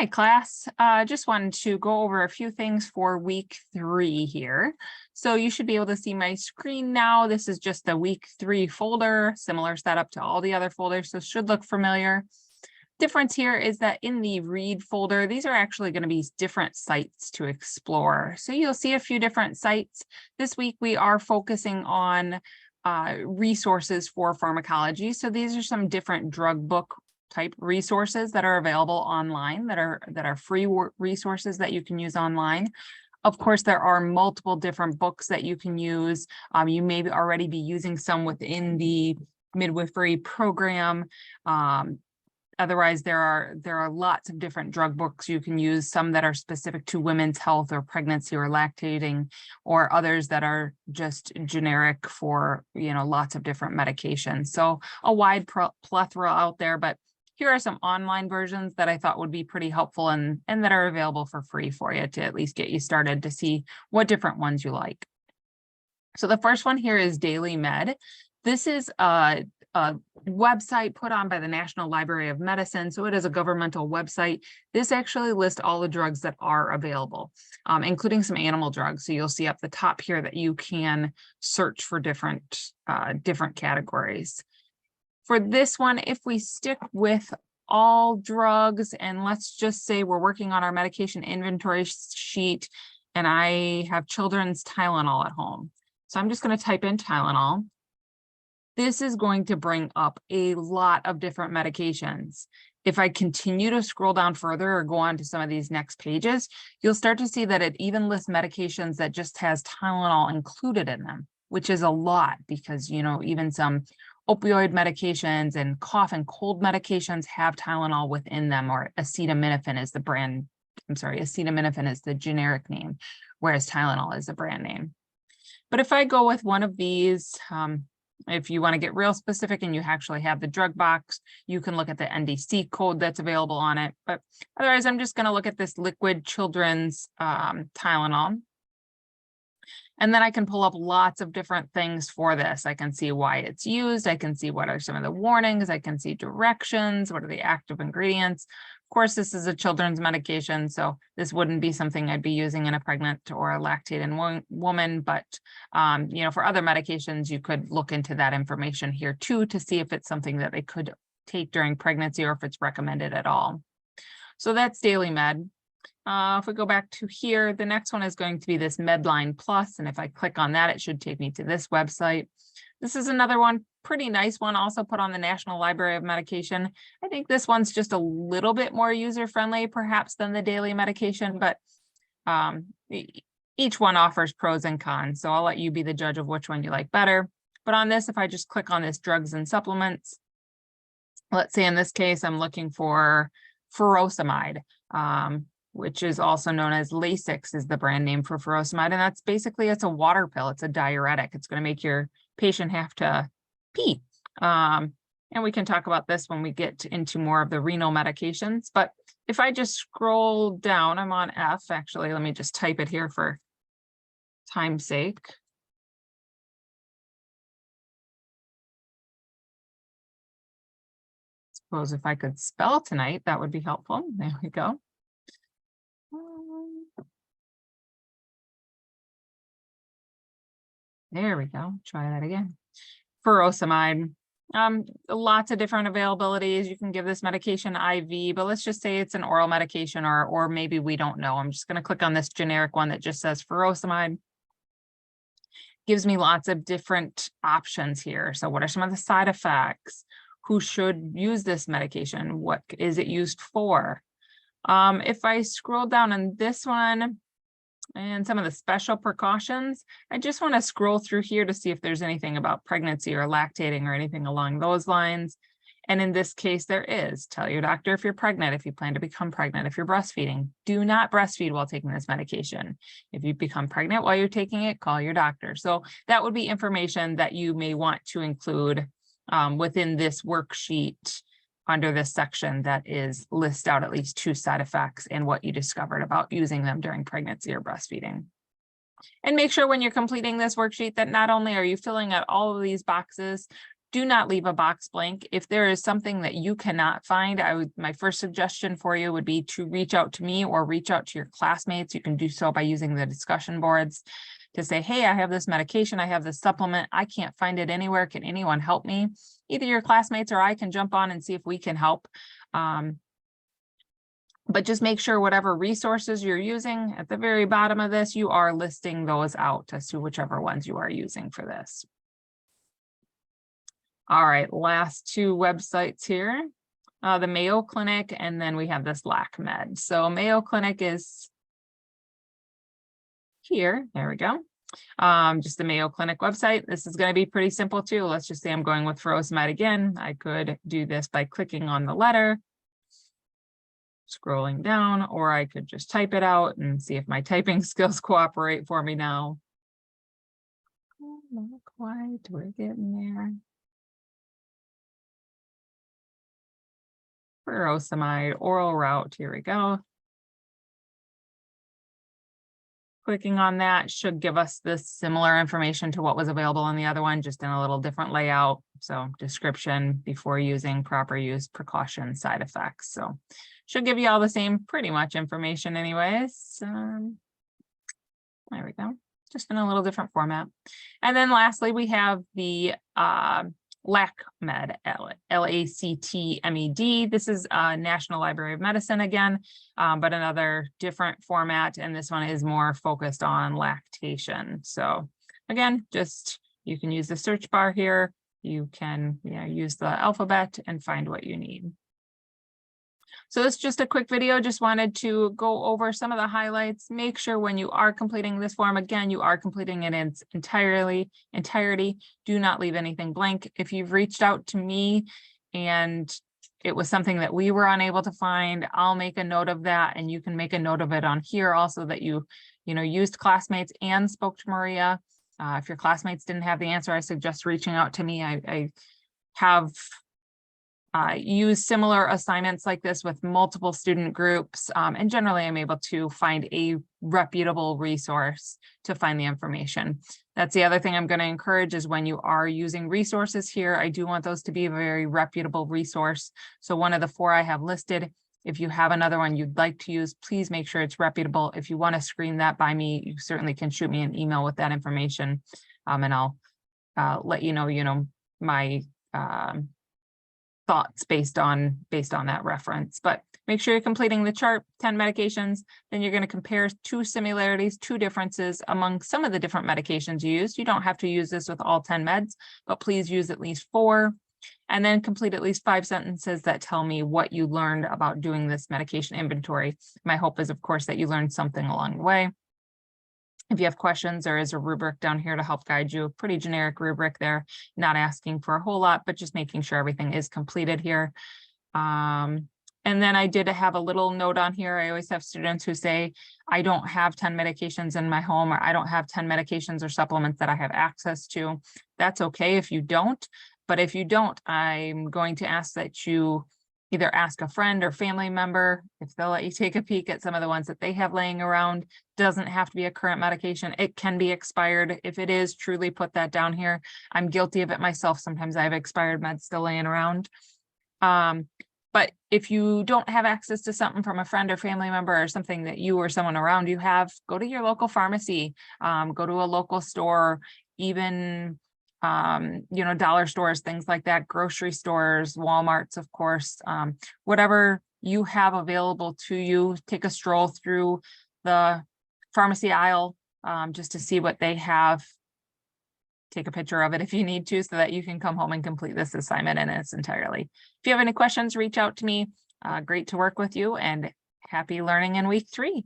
Hi, class. Just wanted to go over a few things for week 3 here. So you should be able to see my screen now. This is just the week 3 folder, similar setup to all the other folders, so should look familiar. Difference here is that in the read folder, these are actually going to be different sites to explore. So you'll see a few different sites. This week we are focusing on resources for pharmacology. So these are some different drug book type resources that are available online that are free resources that you can use online. Of course, there are multiple different books that you can use. You may already be using some within the midwifery program. Otherwise, there are lots of different drug books you can use, some that are specific to women's health or pregnancy or lactating, or others that are just generic for, lots of different medications. So a wide plethora out there, but here are some online versions that I thought would be pretty helpful and that are available for free for you to at least get you started to see what different ones you like. So the first one here is Daily Med. This is a website put on by the National Library of Medicine. So it is a governmental website. This actually lists all the drugs that are available, including some animal drugs. So you'll see up the top here that you can search for different categories. For this one, if we stick with all drugs, and let's just say we're working on our medication inventory sheet, and I have children's Tylenol at home. So I'm just going to type in Tylenol. This is going to bring up a lot of different medications. If I continue to scroll down further or go on to some of these next pages, you'll start to see that it even lists medications that just has Tylenol included in them, which is a lot because, even some opioid medications and cough and cold medications have Tylenol within them, or acetaminophen is the brand. I'm sorry, acetaminophen is the generic name, whereas Tylenol is the brand name. But if I go with one of these, if you want to get real specific and you actually have the drug box, you can look at the NDC code that's available on it. But otherwise, I'm just going to look at this liquid children's Tylenol. And then I can pull up lots of different things for this. I can see why it's used. I can see what are some of the warnings. I can see directions. What are the active ingredients? Of course, this is a children's medication, so this wouldn't be something I'd be using in a pregnant or a lactating woman. But, for other medications, you could look into that information here too to see if it's something that they could take during pregnancy or if it's recommended at all. So that's Daily Med. If we go back to here, the next one is going to be this Medline Plus. And if I click on that, it should take me to this website. This is another one, pretty nice one, also put on the National Library of Medication. I think this one's just a little bit more user-friendly, perhaps, than the daily medication, but each one offers pros and cons. So I'll let you be the judge of which one you like better. But on this, if I just click on this drugs and supplements, let's say in this case, I'm looking for furosemide, which is also known as Lasix is the brand name for furosemide. And that's basically, it's a water pill. It's a diuretic. It's going to make your patient have to pee. And we can talk about this when we get into more of the renal medications. But if I just scroll down, I'm on F. Actually, let me just type it here for time's sake. Suppose if I could spell tonight, that would be helpful. There we go. There we go. Try that again. Furosemide. Lots of different availabilities. You can give this medication IV, but let's just say it's an oral medication, or maybe we don't know. I'm just going to click on this generic one that just says furosemide. Gives me lots of different options here. So what are some of the side effects? Who should use this medication? What is it used for? If I scroll down on this one and some of the special precautions, I just want to scroll through here to see if there's anything about pregnancy or lactating or anything along those lines. And in this case, there is. Tell your doctor if you're pregnant, if you plan to become pregnant, if you're breastfeeding. Do not breastfeed while taking this medication. If you become pregnant while you're taking it, call your doctor. So that would be information that you may want to include within this worksheet under this section that is list out at least 2 side effects and what you discovered about using them during pregnancy or breastfeeding. And make sure when you're completing this worksheet that not only are you filling out all of these boxes, Do not leave a box blank. If there is something that you cannot find, my first suggestion for you would be to reach out to me or reach out to your classmates. You can do so by using the discussion boards to say, hey, I have this medication, I have this supplement, I can't find it anywhere. Can anyone help me? Either your classmates or I can jump on and see if we can help. But just make sure whatever resources you're using at the very bottom of this, you are listing those out as to whichever ones you are using for this. All right, last two websites here, the Mayo Clinic, and then we have this LACMed. So Mayo Clinic is here, there we go. Just the Mayo Clinic website. This is going to be pretty simple too. Let's just say I'm going with furosemide again. I could do this by clicking on the letter, scrolling down, or I could just type it out and see if my typing skills cooperate for me now. Oh, not quite, we're getting there. Furosemide oral route, here we go. Clicking on that should give us this similar information to what was available on the other one, just in a little different layout. So description, before using, proper use, precautions, side effects. So should give you all the same pretty much information anyways. There we go, just in a little different format. And then lastly, we have the LACMed, LACTMED. This is National Library of Medicine again, but another different format. And this one is more focused on lactation. So again, just you can use the search bar here. You can use the alphabet and find what you need. So this is just a quick video. Just wanted to go over some of the highlights. Make sure when you are completing this form, again, you are completing it in its entirety. Do not leave anything blank. If you've reached out to me and it was something that we were unable to find, I'll make a note of that, and you can make a note of it on here also that you used classmates and spoke to Maria. If your classmates didn't have the answer, I suggest reaching out to me. I have use similar assignments like this with multiple student groups, and generally I'm able to find a reputable resource to find the information. That's the other thing I'm going to encourage is when you are using resources here, I do want those to be a very reputable resource. So one of the 4 I have listed, if you have another one you'd like to use, please make sure it's reputable. If you want to screen that by me, you certainly can shoot me an email with that information, and I'll let you know, my thoughts based on that reference. But make sure you're completing the chart, 10 medications. Then you're going to compare 2 similarities, 2 differences among some of the different medications you used. You don't have to use this with all 10 meds, but please use at least 4. And then complete at least 5 sentences that tell me what you learned about doing this medication inventory. My hope is, of course, that you learned something along the way. If you have questions, there is a rubric down here to help guide you, a pretty generic rubric there, not asking for a whole lot, but just making sure everything is completed here. And then I did have a little note on here. I always have students who say, I don't have 10 medications in my home, or I don't have 10 medications or supplements that I have access to. That's okay if you don't, but if you don't, I'm going to ask that you either ask a friend or family member if they'll let you take a peek at some of the ones that they have laying around. Doesn't have to be a current medication. It can be expired. If it is, truly put that down here. I'm guilty of it myself. Sometimes I have expired meds still laying around. But if you don't have access to something from a friend or family member or something that you or someone around you have, go to your local pharmacy, go to a local store, even dollar stores, things like that, grocery stores, Walmarts, of course, whatever you have available to you. Take a stroll through the pharmacy aisle just to see what they have. Take a picture of it if you need to, so that you can come home and complete this assignment in its entirety. If you have any questions, reach out to me. Great to work with you, and happy learning in week 3.